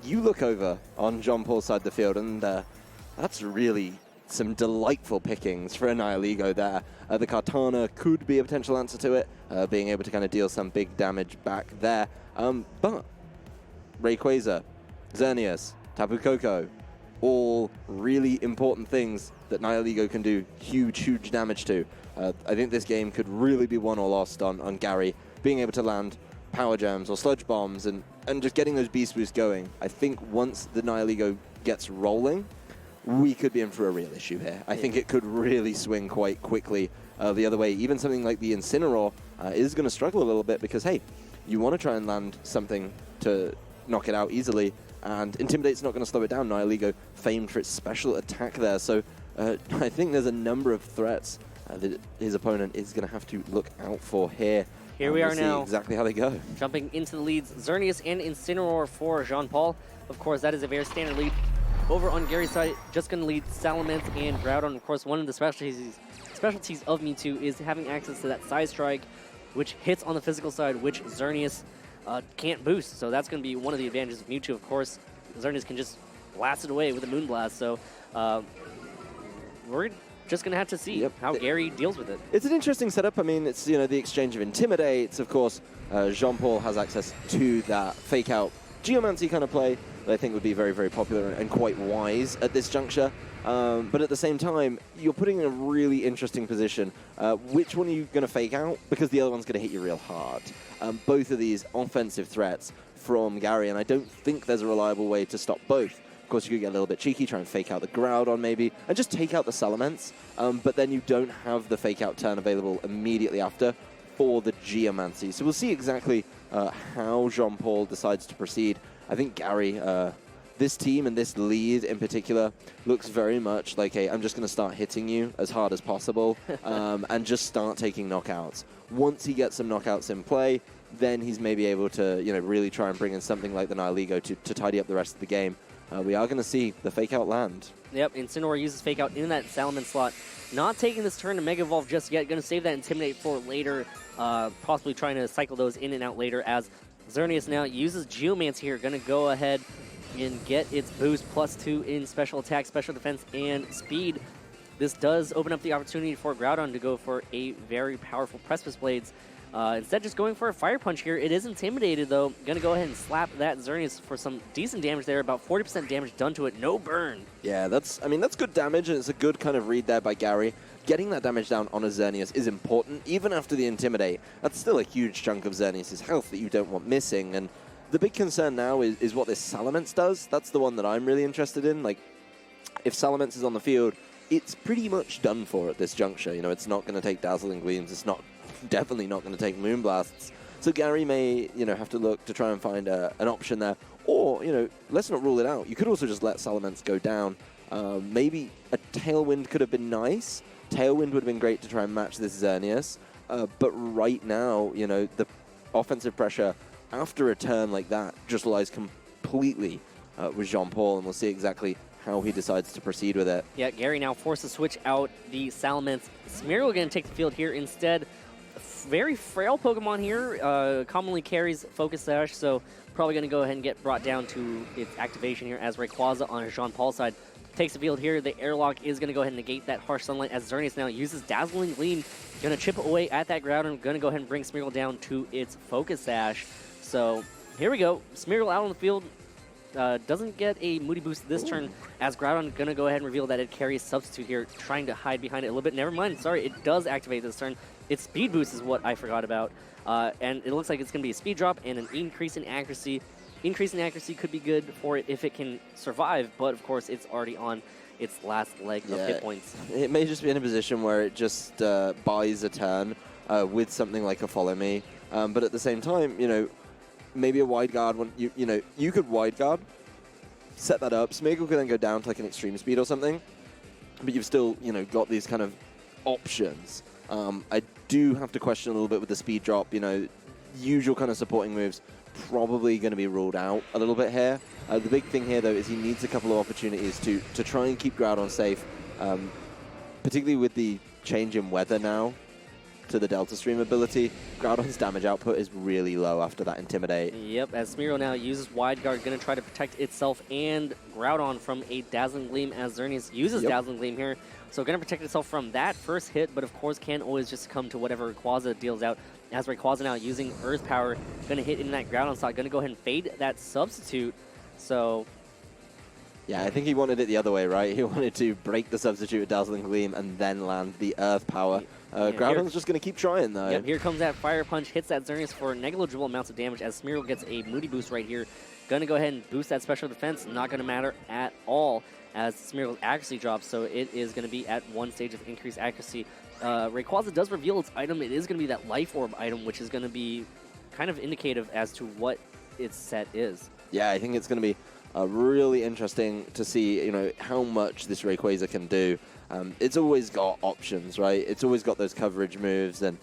You look over on Jean Paul's side of the field, and that's really some delightful pickings for a Nihilego there. The Kartana could be a potential answer to it, being able to kind of deal some big damage back there. But Rayquaza, Xerneas, Tapu Koko, all really important things that Nihilego can do huge damage to. I think this game could really be won or lost on Gary being able to land Power Gems or Sludge Bombs and just getting those Beast Boosts going. I think once the Nihilego gets rolling, we could be in for a real issue here. I think it could really swing quite quickly the other way. Even something like the Incineroar is going to struggle a little bit because, hey, you want to try and land something to knock it out easily, and Intimidate's not going to slow it down. Nihilego famed for its special attack there, so I think there's a number of threats that his opponent is going to have to look out for here. Here we are now. Exactly how they go. Jumping into the leads, Xerneas and Incineroar for Jean-Paul. Of course, that is a very standard lead. Over on Gary's side, just going to lead Salamence and Groudon. Of course, one of the specialties of Mewtwo is having access to that Side Strike, which hits on the physical side, which Xerneas can't boost. So that's going to be one of the advantages of Mewtwo. Of course, Xerneas can just blast it away with a Moonblast. So we're just going to have to see how Gary deals with it. It's an interesting setup. I mean, it's, the exchange of Intimidates. Of course, Jean-Paul has access to that fake-out Geomancy kind of play that I think would be very popular and quite wise at this juncture. But at the same time, you're putting in a really interesting position. Which one are you going to fake out? Because the other one's going to hit you real hard. Both of these offensive threats from Gary, and I don't think there's a reliable way to stop both. Of course, you could get a little bit cheeky, try and fake out the Groudon maybe, and just take out the Salamence, but then you don't have the fake out turn available immediately after for the Geomancy. So we'll see exactly how Jean-Paul decides to proceed. I think Gary, this team and this lead in particular, looks very much like I'm just going to start hitting you as hard as possible and just start taking knockouts. Once he gets some knockouts in play, then he's maybe able to really try and bring in something like the Nihilego to tidy up the rest of the game. We are going to see the fake out land. Yep, Incineroar uses fake out in that Salamence slot. Not taking this turn to Mega Evolve just yet. Going to save that Intimidate for later. Possibly trying to cycle those in and out later as Xerneas now uses Geomancy here. Going to go ahead and get its boost +2 in special attack, special defense, and speed. This does open up the opportunity for Groudon to go for a very powerful Precipice Blades. Instead, just going for a Fire Punch here. It is intimidated, though. Going to go ahead and slap that Xerneas for some decent damage there. About 40% damage done to it. No burn. Yeah, that's good damage, and it's a good kind of read there by Gary. Getting that damage down on a Xerneas is important, even after the Intimidate. That's still a huge chunk of Xerneas' health that you don't want missing, and the big concern now is what this Salamence does. That's the one that I'm really interested in. Like, if Salamence is on the field, it's pretty much done for at this juncture. It's not going to take Dazzling Gleams. It's definitely not going to take Moonblasts. So Gary may, have to look to try and find an option there. Or, let's not rule it out. You could also just let Salamence go down. Maybe a Tailwind could have been nice. Tailwind would have been great to try and match this Xerneas. But right now, the offensive pressure after a turn like that just lies completely with Jean-Paul, and we'll see exactly how he decides to proceed with it. Yeah, Gary now forced to switch out the Salamence. Smeargle going to take the field here instead. Very frail Pokemon here, commonly carries Focus Sash, so probably going to go ahead and get brought down to its activation here as Rayquaza on Jean-Paul's side takes the field here. The Airlock is going to go ahead and negate that Harsh Sunlight as Xerneas now uses Dazzling Gleam. Going to chip away at that Groudon. Going to go ahead and bring Smeargle down to its Focus Sash. So here we go. Smeargle out on the field. Doesn't get a Moody Boost this turn as Groudon going to go ahead and reveal that it carries Substitute here, trying to hide behind it a little bit. Never mind. Sorry, it does activate this turn. Its Speed Boost is what I forgot about. And it looks like it's going to be a Speed Drop and an increase in accuracy. Increase in accuracy could be good for it if it can survive, but of course it's already on its last leg of hit points. It may just be in a position where it just buys a turn with something like a Follow Me. But at the same time, maybe a Wide Guard, you could Wide Guard, set that up. Smeargle could then go down to like an Extreme Speed or something, but you've still, got these kind of options. I do have to question a little bit with the Speed Drop, usual kind of supporting moves probably going to be ruled out a little bit here. The big thing here, though, is he needs a couple of opportunities to try and keep Groudon safe, particularly with the change in weather now. to the Delta Stream ability, Groudon's damage output is really low after that Intimidate. Yep, as Smeargle now uses Wide Guard, going to try to protect itself and Groudon from a Dazzling Gleam as Xerneas uses Dazzling Gleam here. So going to protect itself from that first hit, but of course can always just come to whatever Rayquaza deals out. As Rayquaza now using Earth Power, going to hit in that Groudon slot, going to go ahead and fade that Substitute. So... yeah, I think he wanted it the other way, right? He wanted to break the Substitute with Dazzling Gleam and then land the Earth Power. Groudon's just going to keep trying, though. Yep, here comes that Fire Punch, hits that Xerneas for negligible amounts of damage as Smeargle gets a Moody Boost right here. Going to go ahead and boost that special defense, not going to matter at all as Smeargle's accuracy drops, so it is going to be at 1 stage of increased accuracy. Rayquaza does reveal its item. It is going to be that Life Orb item, which is going to be kind of indicative as to what its set is. Yeah, I think it's going to be really interesting to see, how much this Rayquaza can do. It's always got options, right? It's always got those coverage moves, and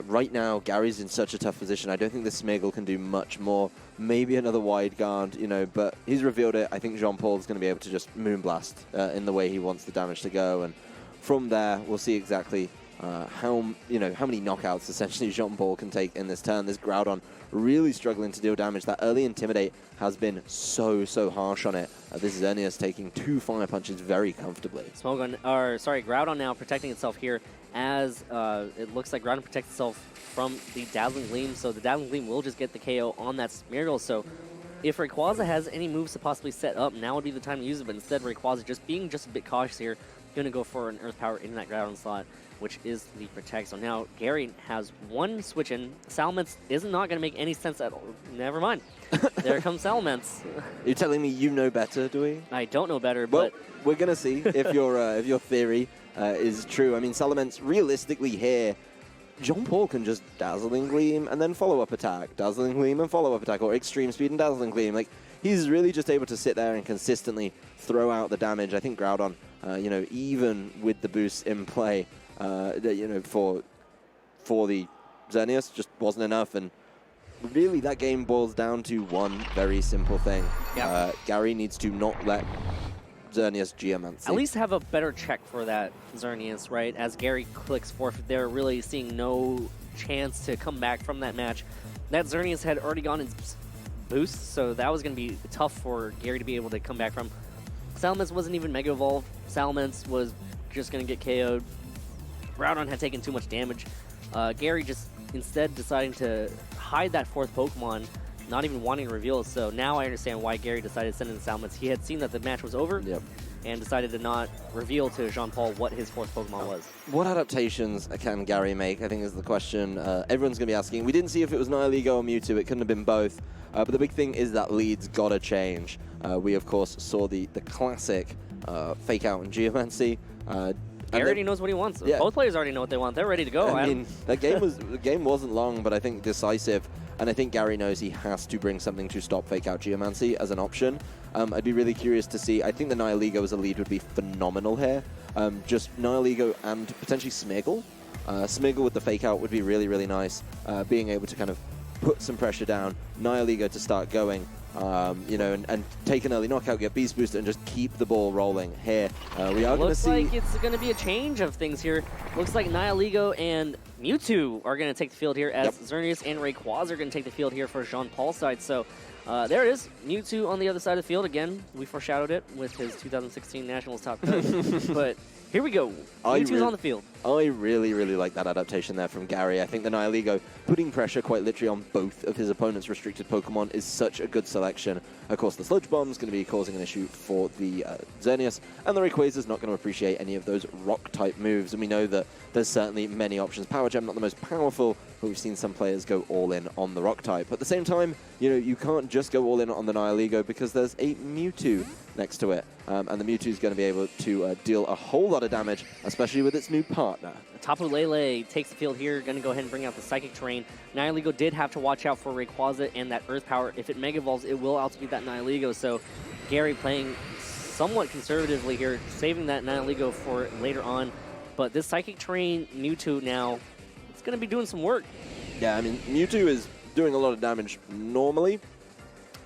right now, Gary's in such a tough position. I don't think the Smeargle can do much more. Maybe another Wide Guard, but he's revealed it. I think Jean-Paul's going to be able to just Moonblast in the way he wants the damage to go, and from there, we'll see exactly how many knockouts essentially Jean-Paul can take in this turn. This Groudon really struggling to deal damage. That early Intimidate has been so harsh on it. This Xerneas taking 2 Fire Punches very comfortably. Groudon now protecting itself here as it looks like Groudon protects itself from the Dazzling Gleam, so the Dazzling Gleam will just get the KO on that Smeargle. So if Rayquaza has any moves to possibly set up, now would be the time to use it, but instead Rayquaza just being a bit cautious here, going to go for an Earth Power in that Groudon slot, which is the Protect. So now Gary has 1 switch in. Salamence is not going to make any sense at all. Never mind. There comes Salamence. You're telling me you know better, do we? I don't know better, well, but... we're going to see if your theory is true. I mean, Salamence, realistically here, Jean-Paul can just Dazzling Gleam and then follow-up attack, Dazzling Gleam and follow-up attack, or Extreme Speed and Dazzling Gleam. Like, he's really just able to sit there and consistently throw out the damage. I think Groudon, even with the boost in play, for the Xerneas just wasn't enough, and really that game boils down to one very simple thing. Yeah. Gary needs to not let Xerneas Geomancy. At least have a better check for that Xerneas, right? As Gary clicks forth, they're really seeing no chance to come back from that match. That Xerneas had already gone in boost, so that was going to be tough for Gary to be able to come back from. Salamence wasn't even Mega Evolved. Salamence was just going to get KO'd. Groudon had taken too much damage. Gary just instead deciding to hide that 4th Pokemon, not even wanting to reveal it. So now I understand why Gary decided to send in Salamence. He had seen that the match was over and decided to not reveal to Jean-Paul what his 4th Pokemon was. What adaptations can Gary make, I think is the question everyone's going to be asking. We didn't see if it was Nihilego or Mewtwo. It couldn't have been both. But the big thing is that lead's got to change. We, of course, saw the classic Fake Out and Geomancy. Gary already knows what he wants. Yeah. Both players already know what they want. They're ready to go. I mean, the game wasn't long, but I think decisive. And I think Gary knows he has to bring something to stop Fake Out Geomancy as an option. I'd be really curious to see. I think the Nihilego as a lead would be phenomenal here. Just Nihilego and potentially Smeargle. Smeargle with the Fake Out would be really nice. Being able to kind of put some pressure down, Nihilego to start going. And take an early knockout, get Beast Booster, and just keep the ball rolling here. We are going to see... Looks like it's going to be a change of things here. Looks like Nihilego and Mewtwo are going to take the field here, as Xerneas and Rayquaza are going to take the field here for Jean-Paul's side. So there it is. Mewtwo on the other side of the field again. We foreshadowed it with his 2016 Nationals top pick. But here we go. Mewtwo's on the field. I really like that adaptation there from Gary. I think the Nihilego putting pressure quite literally on both of his opponent's restricted Pokemon is such a good selection. Of course, the Sludge Bomb is going to be causing an issue for the Xerneas, and the Rayquaza is not going to appreciate any of those Rock-type moves, and we know that there's certainly many options. Power Gem, not the most powerful, but we've seen some players go all in on the Rock-type. At the same time, you can't just go all in on the Nihilego because there's a Mewtwo next to it, and the Mewtwo is going to be able to deal a whole lot of damage, especially with its new partner. Tapu Lele takes the field here, going to go ahead and bring out the Psychic Terrain. Nihilego did have to watch out for Rayquaza and that Earth Power. If it Mega Evolves, it will outspeed that Nihilego, so Gary playing somewhat conservatively here, saving that Nihilego for later on. But this Psychic Terrain Mewtwo now, it's going to be doing some work. Yeah, I mean, Mewtwo is doing a lot of damage normally,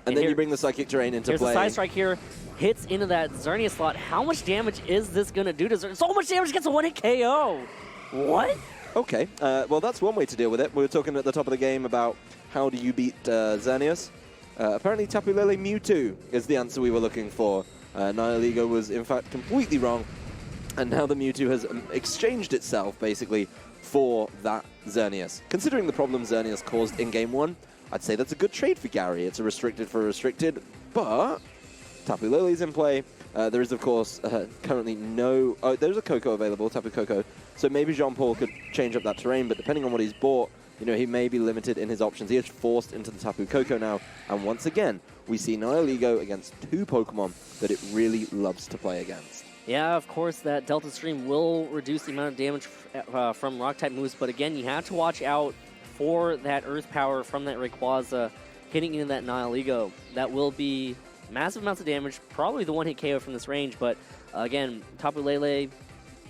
and then you bring the Psychic Terrain into play. Here's the Side Strike here, hits into that Xerneas slot. How much damage is this going to do to Xerneas? So much damage, gets a one-hit KO. What? Okay, well, that's one way to deal with it. We were talking at the top of the game about how do you beat Xerneas. Apparently, Tapu Lele Mewtwo is the answer we were looking for. Nihiligo was, in fact, completely wrong. And now the Mewtwo has exchanged itself, basically, for that Xerneas. Considering the problem Xerneas caused in Game 1, I'd say that's a good trade for Gary. It's a restricted for a restricted, but Tapu Lele's in play. There is, of course, currently no... Oh, there's a Koko available, Tapu Koko. So maybe Jean-Paul could change up that terrain, but depending on what he's bought, you know, he may be limited in his options. He is forced into the Tapu Koko now. And once again, we see Nihiligo against two Pokemon that it really loves to play against. Yeah, of course, that Delta Stream will reduce the amount of damage from Rock-type moves, but again, you have to watch out for that Earth Power from that Rayquaza hitting into that Nihiligo. That will be massive amounts of damage, probably the one-hit KO from this range, but again, Tapu Lele,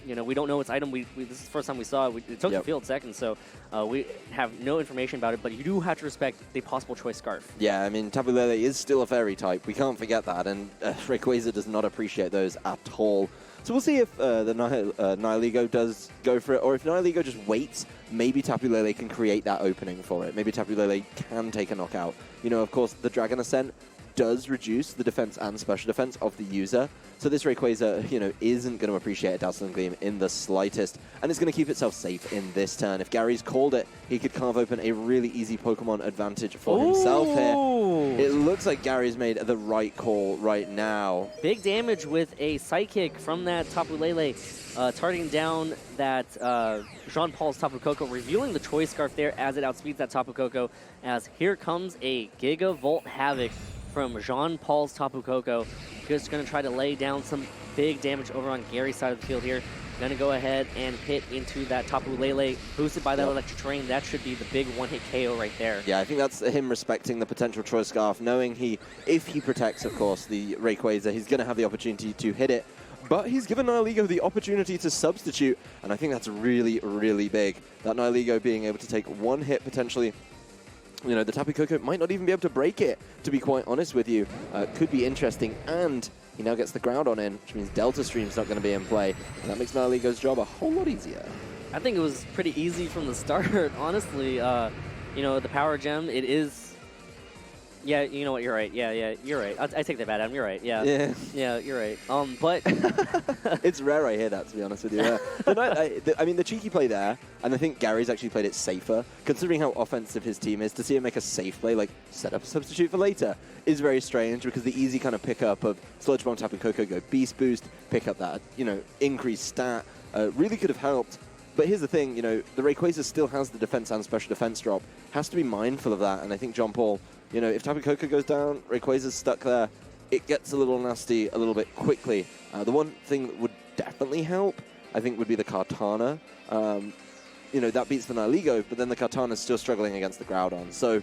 you know, we don't know its item. This is the first time we saw it. It took the field second, so we have no information about it, but you do have to respect the possible choice Scarf. Yeah, I mean, Tapu Lele is still a fairy type. We can't forget that, and Rayquaza does not appreciate those at all. So we'll see if the Nihiligo does go for it, or if Nihiligo just waits, maybe Tapu Lele can create that opening for it. Maybe Tapu Lele can take a knockout. You know, of course, the Dragon Ascent does reduce the defense and special defense of the user. So this Rayquaza, you know, isn't going to appreciate a Dazzling Gleam in the slightest, and it's going to keep itself safe in this turn. If Gary's called it, he could carve open a really easy Pokemon advantage for himself here. It looks like Gary's made the right call right now. Big damage with a Psychic from that Tapu Lele, targeting down that Jean-Paul's Tapu Koko, revealing the Choice Scarf there as it outspeeds that Tapu Koko, as here comes a Gigavolt Havoc from Jean-Paul's Tapu Koko. Just going to try to lay down some big damage over on Gary's side of the field here. Going to go ahead and hit into that Tapu Lele, boosted by that electric terrain. That should be the big one-hit KO right there. Yeah, I think that's him respecting the potential Choice Scarf, knowing if he protects, of course, the Rayquaza, he's going to have the opportunity to hit it. But he's given Nihiligo the opportunity to substitute, and I think that's really, really big. That Nihiligo being able to take one hit potentially. You know, the Tapu Koko might not even be able to break it, to be quite honest with you. Could be interesting, and he now gets the Groudon in, which means Delta Stream's not going to be in play, and that makes Nihiligo's job a whole lot easier. I think it was pretty easy from the start, honestly. You know, the Power Gem, it is... Yeah, you know what, you're right. Yeah, you're right. I take that bad, Adam. You're right. Yeah, you're right. But... It's rare I hear that, to be honest with you. I mean, the cheeky play there, and I think Gary's actually played it safer, considering how offensive his team is. To see him make a safe play, like set up a substitute for later, is very strange, because the easy kind of pickup of Sludge Bomb, Tapu Koko, go Beast Boost, pick up that, you know, increased stat, really could have helped. But here's the thing, you know, the Rayquaza still has the defense and special defense drop. Has to be mindful of that, and I think Jean-Paul, you know, if Tapu Koko goes down, Rayquaza's stuck there, it gets a little nasty a little bit quickly. The one thing that would definitely help, I think, would be the Kartana. You know, that beats the Nihiligo, but then the Kartana's still struggling against the Groudon. So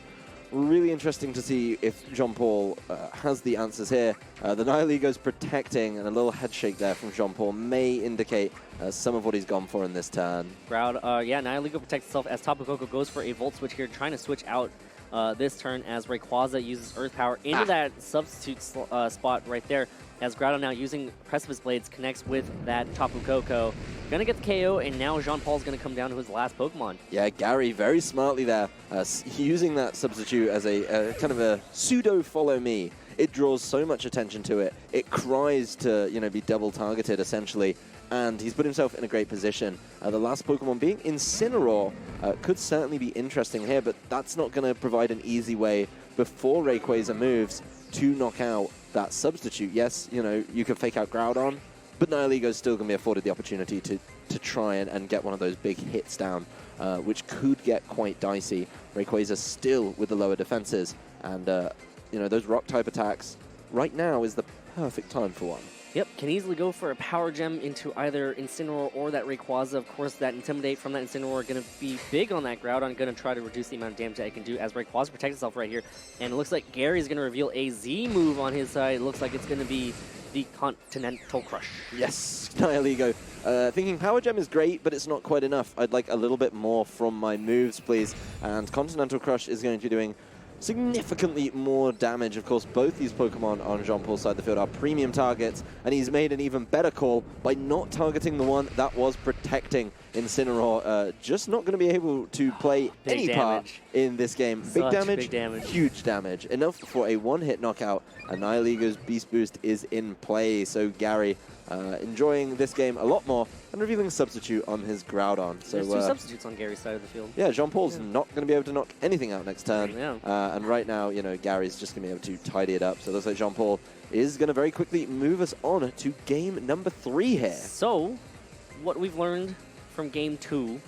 really interesting to see if Jean-Paul has the answers here. The Nihiligo's protecting, and a little head shake there from Jean-Paul may indicate some of what he's gone for in this turn. Yeah, Nihiligo protects itself as Tapu Koko goes for a Volt Switch here, trying to switch out this turn as Rayquaza uses Earth Power into that substitute spot right there, as Groudon now using Precipice Blades connects with that Tapu Koko. Gonna get the KO, and now Jean-Paul's gonna come down to his last Pokemon. Yeah, Gary very smartly there, using that substitute as a kind of a pseudo follow me. It draws so much attention to it. It cries to, you know, be double targeted essentially, and he's put himself in a great position. The last Pokemon being Incineroar could certainly be interesting here, but that's not going to provide an easy way before Rayquaza moves to knock out that substitute. Yes, you know, you can fake out Groudon, but Nihiligo's still going to be afforded the opportunity to try and get one of those big hits down, which could get quite dicey. Rayquaza still with the lower defenses, and you know, those rock-type attacks right now is the perfect time for one. Yep, can easily go for a Power Gem into either Incineroar or that Rayquaza. Of course, that Intimidate from that Incineroar going to be big on that Groudon, going to try to reduce the amount of damage that it can do as Rayquaza protects itself right here. And it looks like Gary's going to reveal a Z move on his side. It looks like it's going to be the Continental Crush. Yes, Nihiligo. Thinking Power Gem is great, but it's not quite enough. I'd like a little bit more from my moves, please. And Continental Crush is going to be doing significantly more damage. Of course, both these Pokemon on Jean-Paul's side of the field are premium targets, and he's made an even better call by not targeting the one that was protecting Incineroar. Just not going to be able to play any part in this game. Big damage, huge damage. Enough for a one-hit knockout, and Nihiligo's Beast Boost is in play. So Gary enjoying this game a lot more and revealing a substitute on his Groudon. So there's two substitutes on Gary's side of the field. Yeah, Jean-Paul's not going to be able to knock anything out next turn. Yeah. And right now, you know, Gary's just going to be able to tidy it up. So it looks like Jean-Paul is going to very quickly move us on to game number 3 here. So, what we've learned from game 2.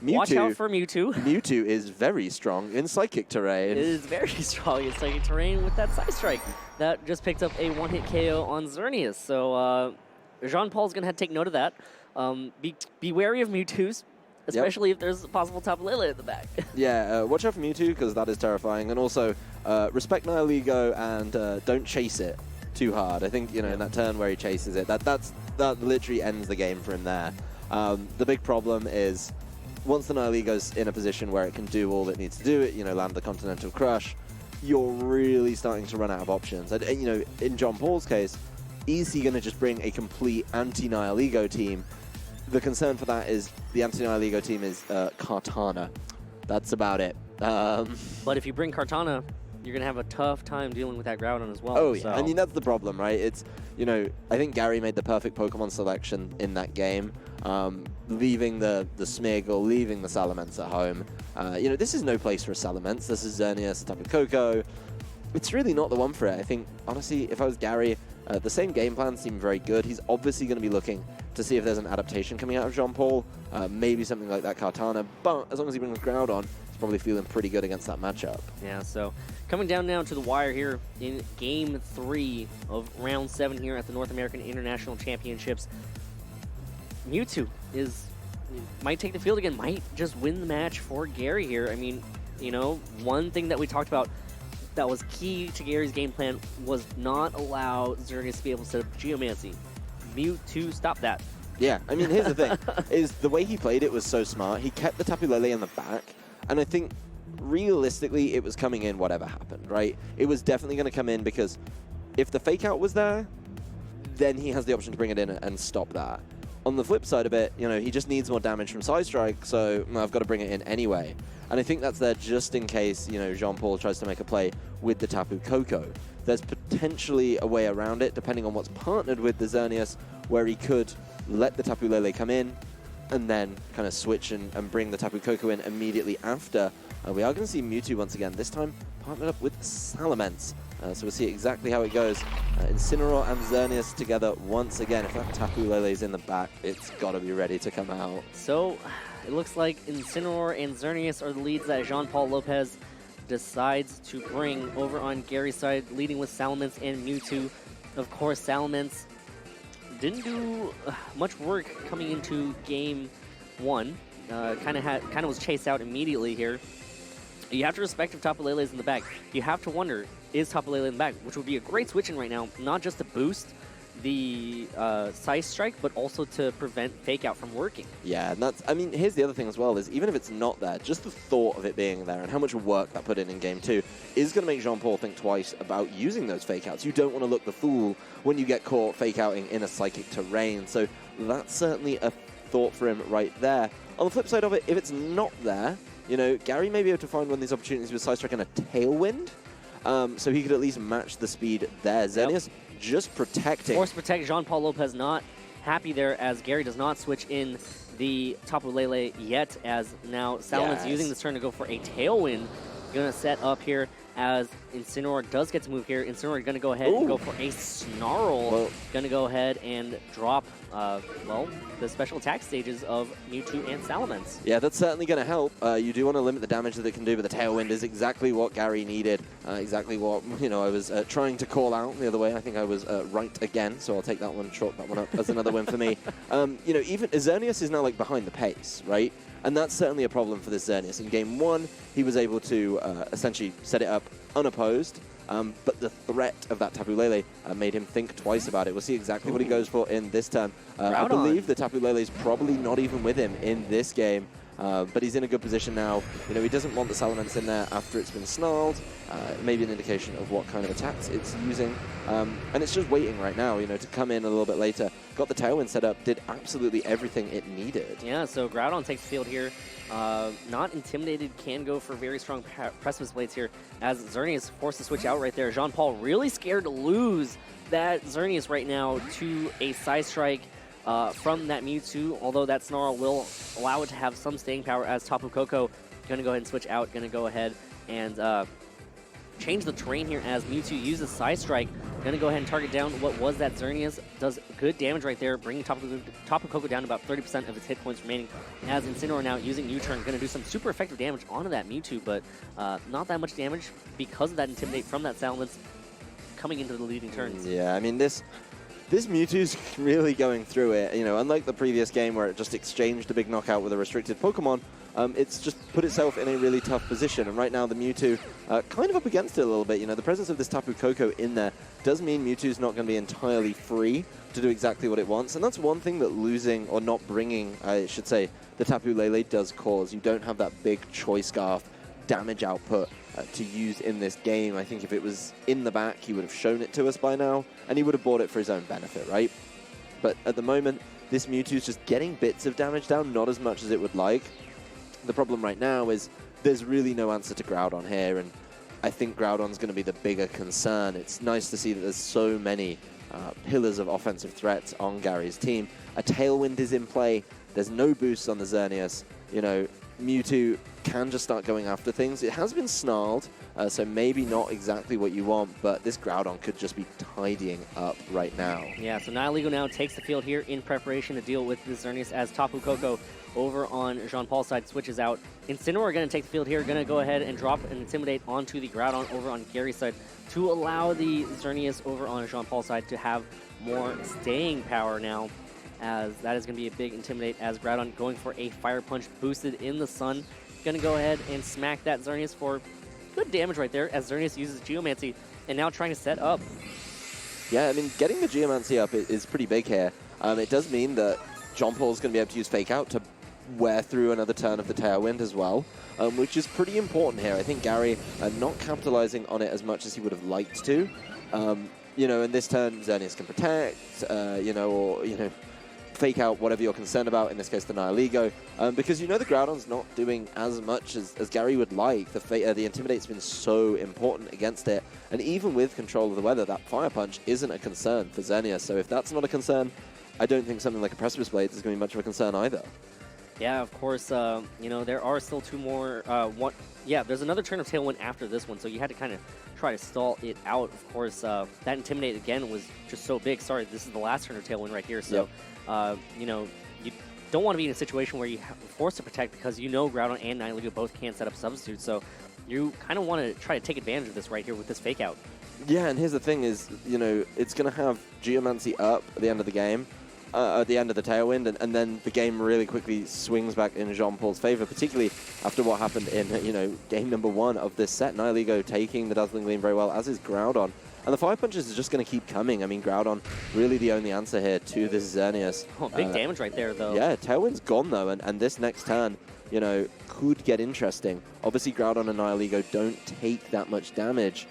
Mewtwo, watch out for Mewtwo. Mewtwo is very strong in Psychic terrain. It is very strong in Psychic terrain with that Side Strike. That just picked up a one-hit KO on Xerneas. So Jean-Paul's going to have to take note of that. Be wary of Mewtwo's, especially if there's a possible Tapu Lele at the back. Yeah, watch out for Mewtwo because that is terrifying. And also, respect Nihiligo and don't chase it too hard. I think, you know, in that turn where he chases it, that literally ends the game for him there. The big problem is once the Nihiligo's in a position where it can do all it needs to do, it, you know, land the Continental Crush, you're really starting to run out of options. And you know, in Jean-Paul's case, is he going to just bring a complete anti-Nihiligo team? The concern for that is the anti-Nihiligo team is Kartana. That's about it. But if you bring Kartana, you're going to have a tough time dealing with that Groudon as well. Oh, yeah. So. I mean, that's the problem, right? It's, you know, I think Gary made the perfect Pokemon selection in that game, leaving the Smig or leaving the Salamence at home. You know, this is no place for a Salamence. This is Xerneas, Tapu Koko. It's really not the one for it. I think, honestly, if I was Gary, the same game plan seemed very good. He's obviously going to be looking to see if there's an adaptation coming out of Jean-Paul, maybe something like that Kartana, but as long as he brings Groudon, he's probably feeling pretty good against that matchup. Yeah, so coming down now to the wire here in Game 3 of Round 7 here at the North American International Championships. Mewtwo might take the field again, might just win the match for Gary here. I mean, you know, one thing that we talked about that was key to Gary's game plan was not allow Xerneas to be able to set up Geomancy. Mewtwo stopped that. Yeah, I mean, here's the thing, is the way he played it was so smart. He kept the Tapu Lele in the back, and I think realistically it was coming in whatever happened, right? It was definitely going to come in because if the fake out was there, then he has the option to bring it in and stop that. On the flip side of it, you know, he just needs more damage from Side Strike, so I've got to bring it in anyway. And I think that's there just in case, you know, Jean-Paul tries to make a play with the Tapu Koko. There's potentially a way around it, depending on what's partnered with the Xerneas, where he could let the Tapu Lele come in and then kind of switch and bring the Tapu Koko in immediately after. We are going to see Mewtwo once again, this time partnered up with Salamence. So we'll see exactly how it goes. Incineroar and Xerneas together once again. If that Tapu Lele's in the back, it's got to be ready to come out. So it looks like Incineroar and Xerneas are the leads that Jean-Paul Lopez decides to bring over on Gary's side, leading with Salamence and Mewtwo. Of course, Salamence didn't do much work coming into Game 1. Kind of was chased out immediately here. You have to respect if Tapu Lele's in the back. You have to wonder, is Tapu Lele in the back? Which would be a great switch in right now, not just to boost the Side Strike, but also to prevent Fake Out from working. Yeah, and that's, I mean, here's the other thing as well, is even if it's not there, just the thought of it being there and how much work that put in Game 2 is going to make Jean-Paul think twice about using those Fake Outs. You don't want to look the fool when you get caught Fake Outing in a Psychic terrain, so that's certainly a thought for him right there. On the flip side of it, if it's not there, you know, Gary may be able to find one of these opportunities with Side Strike and a Tailwind, so he could at least match the speed there. Xerneas just protecting. Force protect. Jean-Paul Lopez not happy there as Gary does not switch in the Tapu Lele yet, as now Salamence using this turn to go for a Tailwind. Going to set up here as Incineroar does get to move here. Incineroar going to go ahead and go for a Snarl. Going to go ahead and drop, well, the special attack stages of Mewtwo and Salamence. Yeah, that's certainly going to help. You do want to limit the damage that it can do, but the Tailwind is exactly what Gary needed. Exactly what, you know, I was trying to call out the other way. I think I was right again, so I'll take that one, chalk that one up as another win for me. You know, even Xerneas is now like behind the pace, right? And that's certainly a problem for this Xerneas. In Game 1, he was able to essentially set it up unopposed, but the threat of that Tapu Lele made him think twice about it. We'll see exactly what he goes for in this turn. I believe the Tapu Lele is probably not even with him in this game. But he's in a good position now. You know, he doesn't want the Salamence in there after it's been snarled. Maybe an indication of what kind of attacks it's using. And it's just waiting right now, you know, to come in a little bit later. Got the Tailwind set up, did absolutely everything it needed. Yeah, so Groudon takes the field here. Not intimidated, can go for very strong Precipice Blades here as Xerneas forced to switch out right there. Jean-Paul really scared to lose that Xerneas right now to a Side Strike from that Mewtwo, although that Snarl will allow it to have some staying power as Tapu Koko going to go ahead and switch out, going to go ahead and change the terrain here as Mewtwo uses Side Strike. Going to go ahead and target down what was that Xerneas. Does good damage right there, bringing Tapu Koko down to about 30% of its hit points remaining. As Incineroar now using U-Turn, going to do some super effective damage onto that Mewtwo, but not that much damage because of that Intimidate from that Salamence coming into the leading turns. Yeah, I mean, this Mewtwo's really going through it. You know, unlike the previous game where it just exchanged a big knockout with a restricted Pokemon, it's just put itself in a really tough position. And right now the Mewtwo kind of up against it a little bit. You know, the presence of this Tapu Koko in there does mean Mewtwo's not going to be entirely free to do exactly what it wants. And that's one thing that losing, or not bringing, I should say, the Tapu Lele does cause. You don't have that big Choice Scarf damage output to use in this game. I think if it was in the back, he would have shown it to us by now, and he would have bought it for his own benefit, right? But at the moment, this Mewtwo's just getting bits of damage down, not as much as it would like. The problem right now is there's really no answer to Groudon here, and I think Groudon's going to be the bigger concern. It's nice to see that there's so many pillars of offensive threats on Gary's team. A Tailwind is in play. There's no boosts on the Xerneas. You know, Mewtwo can just start going after things. It has been snarled, so maybe not exactly what you want, but this Groudon could just be tidying up right now. Yeah, so Nihilego now takes the field here in preparation to deal with the Xerneas as Tapu Koko over on Jean-Paul's side switches out. Incineroar going to take the field here, going to go ahead and drop and Intimidate onto the Groudon over on Gary's side to allow the Xerneas over on Jean-Paul's side to have more staying power now, as that is going to be a big Intimidate as Groudon going for a Fire Punch boosted in the sun. Going to go ahead and smack that Xerneas for good damage right there as Xerneas uses Geomancy and now trying to set up. Yeah, I mean, getting the Geomancy up is pretty big here. It does mean that Jean-Paul's going to be able to use Fake Out to wear through another turn of the Tailwind as well, which is pretty important here. I think Gary not capitalizing on it as much as he would have liked to. You know, in this turn, Xerneas can protect, you know, or, you know, Fake Out whatever you're concerned about, in this case the Nihilego, because you know the Groudon's not doing as much as Gary would like. The Intimidate's been so important against it, and even with control of the weather, that Fire Punch isn't a concern for Xerneas, so if that's not a concern, I don't think something like a Precipice Blade is going to be much of a concern either. Yeah, of course, you know, there are still two more, there's another turn of Tailwind after this one, so you had to kind of try to stall it out. Of course, that Intimidate again was just so big. Sorry, this is the last turn of Tailwind right here, so, you know, you don't want to be in a situation where you're forced to protect because you know Groudon and Nihilego both can't set up substitutes, so you kind of want to try to take advantage of this right here with this Fake Out. Yeah, and here's the thing is, you know, it's going to have Geomancy up at the end of the game, at the end of the Tailwind, and then the game really quickly swings back in Jean-Paul's favor, particularly after what happened in, you know, game number 1 of this set. Nihilego taking the Dazzling Gleam very well, as is Groudon. And the Fire Punches is just going to keep coming. I mean, Groudon really the only answer here to this Xerneas. Oh, big damage right there, though. Yeah, Tailwind's gone, though, and this next turn, you know, could get interesting. Obviously, Groudon and Nihilego don't take that much damage,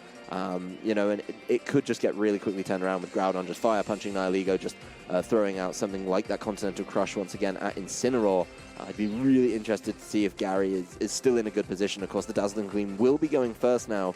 you know, and it could just get really quickly turned around with Groudon just Fire Punching Nihilego, just throwing out something like that Continental Crush once again at Incineroar. I'd be really interested to see if Gary is still in a good position. Of course, the Dazzling Gleam will be going first now,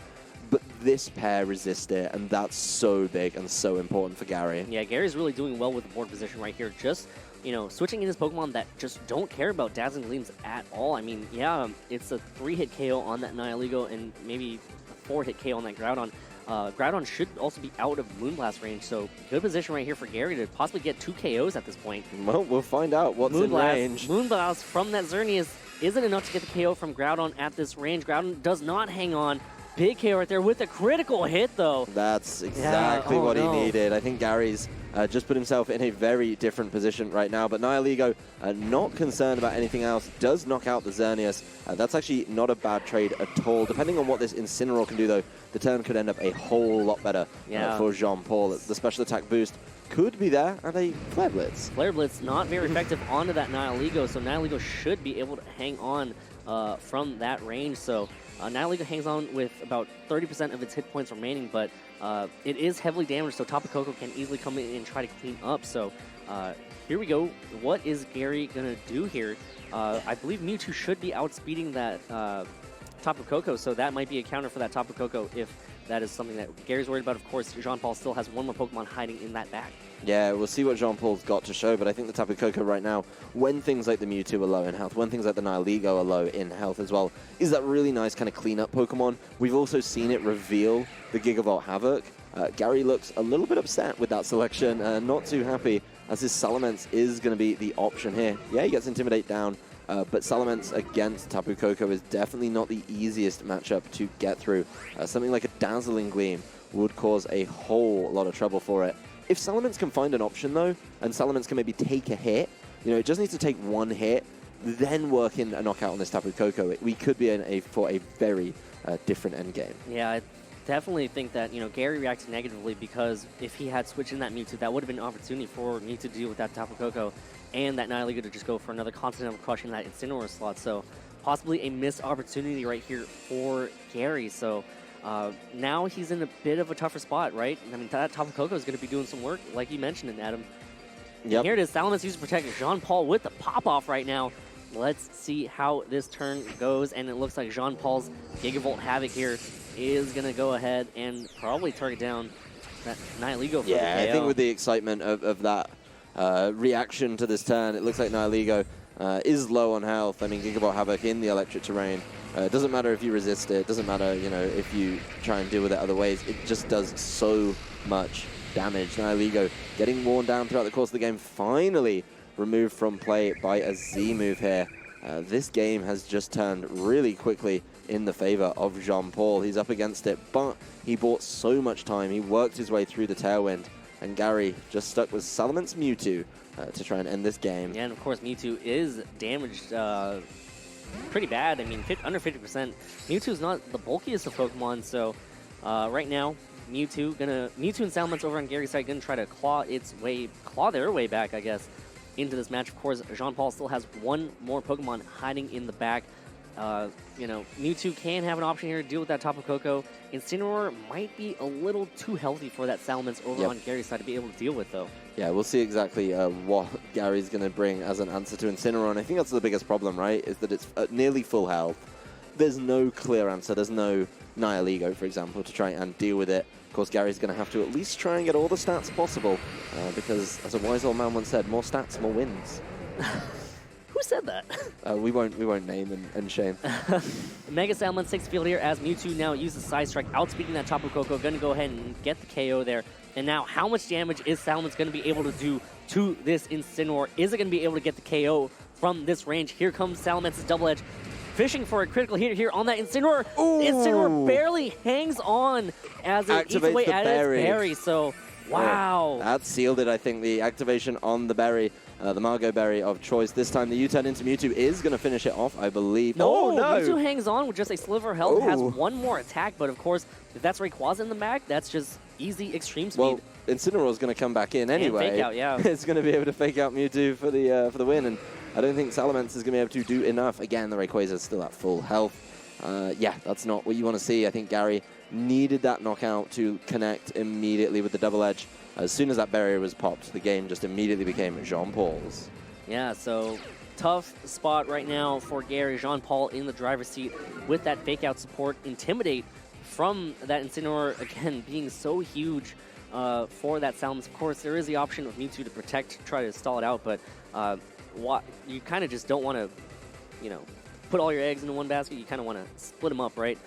but this pair resist it, and that's so big and so important for Gary. Yeah, Gary's really doing well with the board position right here. Just, you know, switching in his Pokemon that just don't care about Dazzling Gleams at all. I mean, yeah, it's a 3-hit KO on that Nihilego and maybe a 4-hit KO on that Groudon. Groudon should also be out of Moonblast range, so good position right here for Gary to possibly get 2 KOs at this point. Well, we'll find out what's in range. Moonblast from that Xerneas isn't enough to get the KO from Groudon at this range. Groudon does not hang on. big KO right there with a critical hit, though. That's exactly what he needed. I think Gary's just put himself in a very different position right now, but Nihiligo, not concerned about anything else, does knock out the Xerneas. That's actually not a bad trade at all. Depending on what this Incineroar can do, though, the turn could end up a whole lot better for Jean-Paul. The special attack boost could be there, and a Flare Blitz. Flare Blitz not very effective onto that Nihiligo, so Nihiligo should be able to hang on from that range. So Nihiligo hangs on with about 30% of its hit points remaining, but it is heavily damaged, so Tapu Koko can easily come in and try to clean up. So here we go. What is Gary going to do here? I believe Mewtwo should be outspeeding that Tapu Koko, so that might be a counter for that Tapu Koko if that is something that Gary's worried about. Of course, Jean-Paul still has one more Pokemon hiding in that bag. Yeah, we'll see what Jean-Paul's got to show, but I think the Tapu Koko right now, when things like the Mewtwo are low in health, when things like the Nihiligo are low in health as well, is that really nice kind of clean-up Pokemon. We've also seen it reveal the Gigavolt Havoc. Gary looks a little bit upset with that selection, not too happy, as his Salamence is going to be the option here. Yeah, he gets Intimidate down, but Salamence against Tapu Koko is definitely not the easiest matchup to get through. Something like a Dazzling Gleam would cause a whole lot of trouble for it. If Salamence can find an option, though, and Salamence can maybe take a hit, you know, it just needs to take one hit, then work in a knockout on this Tapu Koko. We could be in for a very different endgame. Yeah, I definitely think that, you know, Gary reacted negatively because if he had switched in that Mewtwo, that would have been an opportunity for Mewtwo to deal with that Tapu Koko and that Nihiligo to just go for another Continental Crush in that Incineroar slot. So possibly a missed opportunity right here for Gary. So now he's in a bit of a tougher spot, right? I mean, that Tapu Koko is going to be doing some work, like you mentioned, and Adam. Yep. Here it is, Salamence uses Protect. Jean-Paul with the pop-off right now. Let's see how this turn goes, and it looks like Jean-Paul's Gigavolt Havoc here is going to go ahead and probably target down that Nihiligo for the KO. I think with the excitement of that reaction to this turn, it looks like Nihiligo is low on health. I mean, Gigavolt Havoc in the electric terrain. It doesn't matter if you resist it. It doesn't matter, you know, if you try and deal with it other ways. It just does so much damage. Nihiligo getting worn down throughout the course of the game. Finally removed from play by a Z move here. This game has just turned really quickly in the favor of Jean-Paul. He's up against it, but he bought so much time. He worked his way through the Tailwind, and Gary just stuck with Salamence Mewtwo to try and end this game. Yeah, and of course Mewtwo is damaged pretty bad. I mean, under 50%. Mewtwo is not the bulkiest of Pokemon, so right now Mewtwo and Salamence over on Gary's side gonna try to claw their way back, I guess, into this match. Of course, Jean-Paul still has one more Pokemon hiding in the back. You know, Mewtwo can have an option here to deal with that Tapu Koko. Incineroar might be a little too healthy for that Salamence over on Gary's side to be able to deal with, though. Yeah, we'll see exactly what Gary's going to bring as an answer to Incineroar, and I think that's the biggest problem, right, is that it's at nearly full health. There's no clear answer. There's no Nihiligo, for example, to try and deal with it. Of course, Gary's going to have to at least try and get all the stats possible, because, as a wise old man once said, more stats, more wins. Who said that? We won't name and shame. Mega Salamence takes field here as Mewtwo now uses Side Strike, outspeeding that Tapu Koko. Going to go ahead and get the KO there. And now, how much damage is Salamence going to be able to do to this Incineroar? Is it going to be able to get the KO from this range? Here comes Salamence's Double Edge, fishing for a critical hit here on that Incineroar. Incineroar barely hangs on as it eats away at its berry. So, wow. That sealed it, I think, the activation on the berry. The Margot Berry of choice. This time the U-turn into Mewtwo is going to finish it off, I believe. No, Mewtwo hangs on with just a sliver of health, has one more attack, but of course, if that's Rayquaza in the back, that's just easy extreme speed. Well, Incineroar is going to come back in anyway. And fake out, yeah. It's going to be able to fake out Mewtwo for the win, and I don't think Salamence is going to be able to do enough. Again, the Rayquaza is still at full health. Yeah, that's not what you want to see. I think Gary needed that knockout to connect immediately with the Double Edge. As soon as that barrier was popped, the game just immediately became Jean-Paul's. Yeah, so tough spot right now for Gary. Jean-Paul in the driver's seat with that fake-out support. Intimidate from that Incineroar, again, being so huge for that Salamence. Of course, there is the option of Mewtwo to protect, try to stall it out, but you kind of just don't want to, you know, put all your eggs into one basket. You kind of want to split them up, right?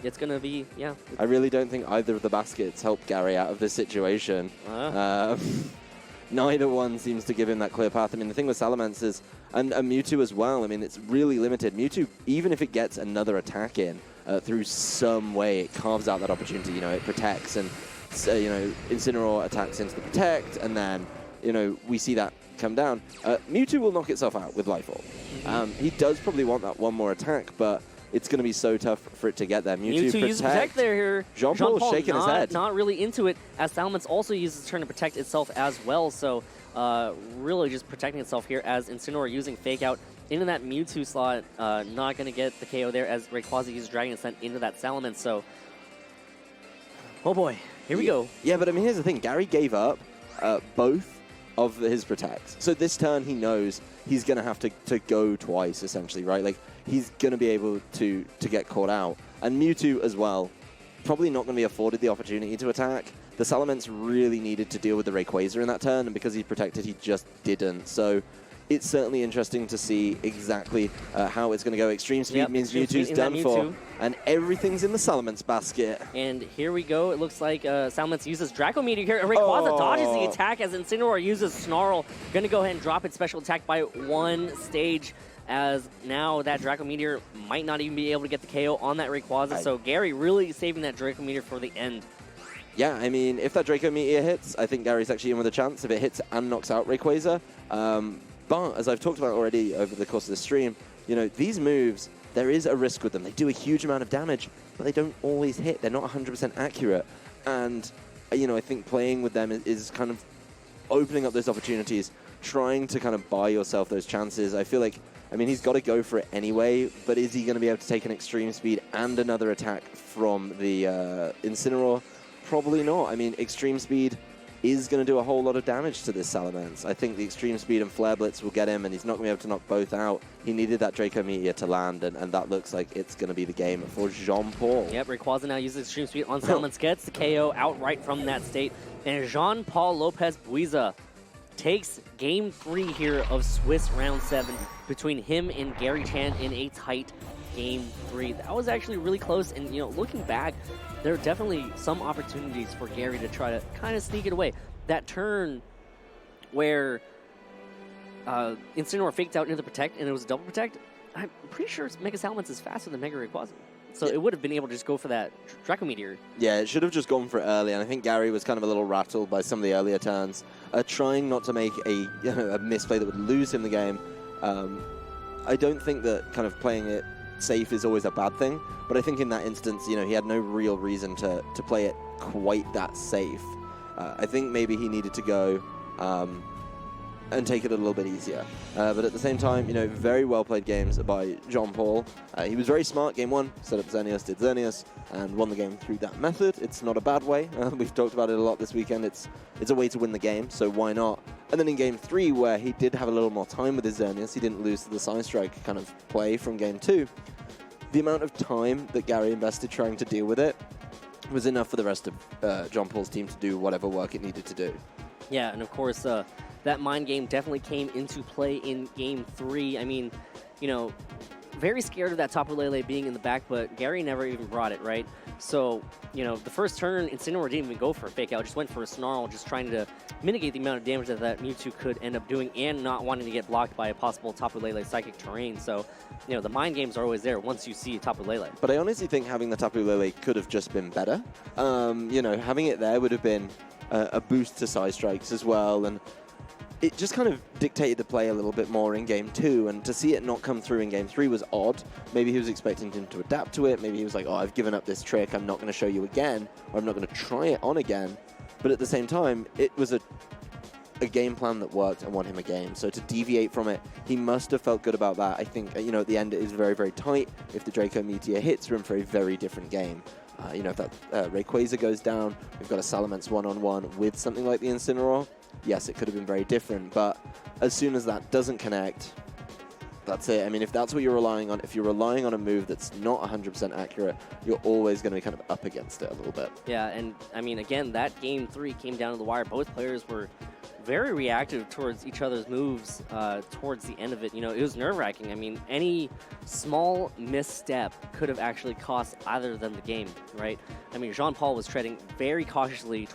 It's going to be, yeah. I really don't think either of the baskets help Gary out of this situation. Neither one seems to give him that clear path. I mean, the thing with Salamence is, and Mewtwo as well, I mean, it's really limited. Mewtwo, even if it gets another attack in, through some way it carves out that opportunity. You know, it protects, and you know, Incineroar attacks into the protect, and then you know we see that come down. Mewtwo will knock itself out with Life Orb. He does probably want that one more attack, but it's going to be so tough for it to get there. Mewtwo uses Protect there here. Jean-Paul shaking his head. Not really into it, as Salamence also uses Turn to protect itself as well, so really just protecting itself here as Incineroar using Fake Out into that Mewtwo slot. Not going to get the KO there as Rayquaza uses Dragon Ascent into that Salamence, so... Oh boy, here we go. Yeah, but I mean, here's the thing. Gary gave up both of his protects. So this turn he knows he's going to have to go twice, essentially, right? Like, he's going to be able to get caught out. And Mewtwo as well, probably not going to be afforded the opportunity to attack. The Salamence really needed to deal with the Rayquaza in that turn, and because he's protected, he just didn't. So it's certainly interesting to see exactly how it's going to go. Extreme Speed means Mewtwo's done for, and everything's in the Salamence basket. And here we go. It looks like Salamence uses Draco Meteor here. Rayquaza dodges the attack as Incineroar uses Snarl. Going to go ahead and drop its special attack by 1 stage, as now that Draco Meteor might not even be able to get the KO on that Rayquaza. So Gary really saving that Draco Meteor for the end. Yeah, I mean, if that Draco Meteor hits, I think Gary's actually in with a chance if it hits and knocks out Rayquaza. But as I've talked about already over the course of the stream, you know, these moves, there is a risk with them. They do a huge amount of damage, but they don't always hit. They're not 100% accurate. And, you know, I think playing with them is kind of opening up those opportunities, trying to kind of buy yourself those chances. I feel like, I mean, he's got to go for it anyway, but is he going to be able to take an Extreme Speed and another attack from the Incineroar? Probably not. I mean, Extreme Speed is going to do a whole lot of damage to this Salamence. I think the Extreme Speed and Flare Blitz will get him, and he's not going to be able to knock both out. He needed that Draco Meteor to land, and that looks like it's going to be the game for Jean-Paul. Yep, Rayquaza now uses Extreme Speed on Salamence, gets the KO outright from that state, and Jean-Paul Lopez Buiza takes Game 3 here of Swiss Round 7 between him and Gary Chan in a tight Game 3. That was actually really close, and you know, looking back, there are definitely some opportunities for Gary to try to kind of sneak it away. That turn where Incineroar faked out into the Protect and it was a double Protect, I'm pretty sure Mega Salamence is faster than Mega Rayquaza. So it would have been able to just go for that Draco Meteor. Yeah, it should have just gone for it early, and I think Gary was kind of a little rattled by some of the earlier turns, trying not to make a misplay that would lose him the game. I don't think that kind of playing it safe is always a bad thing, but I think in that instance, you know, he had no real reason to play it quite that safe. I think maybe he needed to go and take it a little bit easier. But at the same time, you know, very well played games by Jean-Paul. He was very smart. Game 1, set up Xerneas, did Xerneas, and won the game through that method. It's not a bad way. We've talked about it a lot this weekend. It's a way to win the game, so why not? And then in Game 3, where he did have a little more time with his Xerneas, he didn't lose to the Side Strike kind of play from Game 2. The amount of time that Gary invested trying to deal with it was enough for the rest of Jean-Paul's team to do whatever work it needed to do. Yeah, and of course, that mind game definitely came into play in Game 3. I mean, you know, very scared of that Tapu Lele being in the back, but Gary never even brought it, right? So, you know, the first turn, Incineroar didn't even go for a Fake Out, just went for a Snarl, just trying to mitigate the amount of damage that Mewtwo could end up doing and not wanting to get blocked by a possible Tapu Lele Psychic Terrain. So, you know, the mind games are always there once you see Tapu Lele. But I honestly think having the Tapu Lele could have just been better. You know, having it there would have been a boost to Side Strikes as well, and it just kind of dictated the play a little bit more in Game 2, and to see it not come through in Game 3 was odd. Maybe he was expecting him to adapt to it. Maybe he was like, oh, I've given up this trick. I'm not going to show you again, or I'm not going to try it on again. But at the same time, it was a game plan that worked and won him a game. So to deviate from it, he must have felt good about that. I think, you know, at the end it is very, very tight. If the Draco Meteor hits, we're in for a very different game. You know, if that Rayquaza goes down, we've got a Salamence one-on-one with something like the Incineroar. Yes, it could have been very different, but as soon as that doesn't connect, that's it. I mean, if that's what you're relying on, if you're relying on a move that's not 100% accurate, you're always going to be kind of up against it a little bit. Yeah, and I mean, again, that Game 3 came down to the wire. Both players were very reactive towards each other's moves towards the end of it. You know, it was nerve-wracking. I mean, any small misstep could have actually cost either of them the game, right? I mean, Jean-Paul was treading very cautiously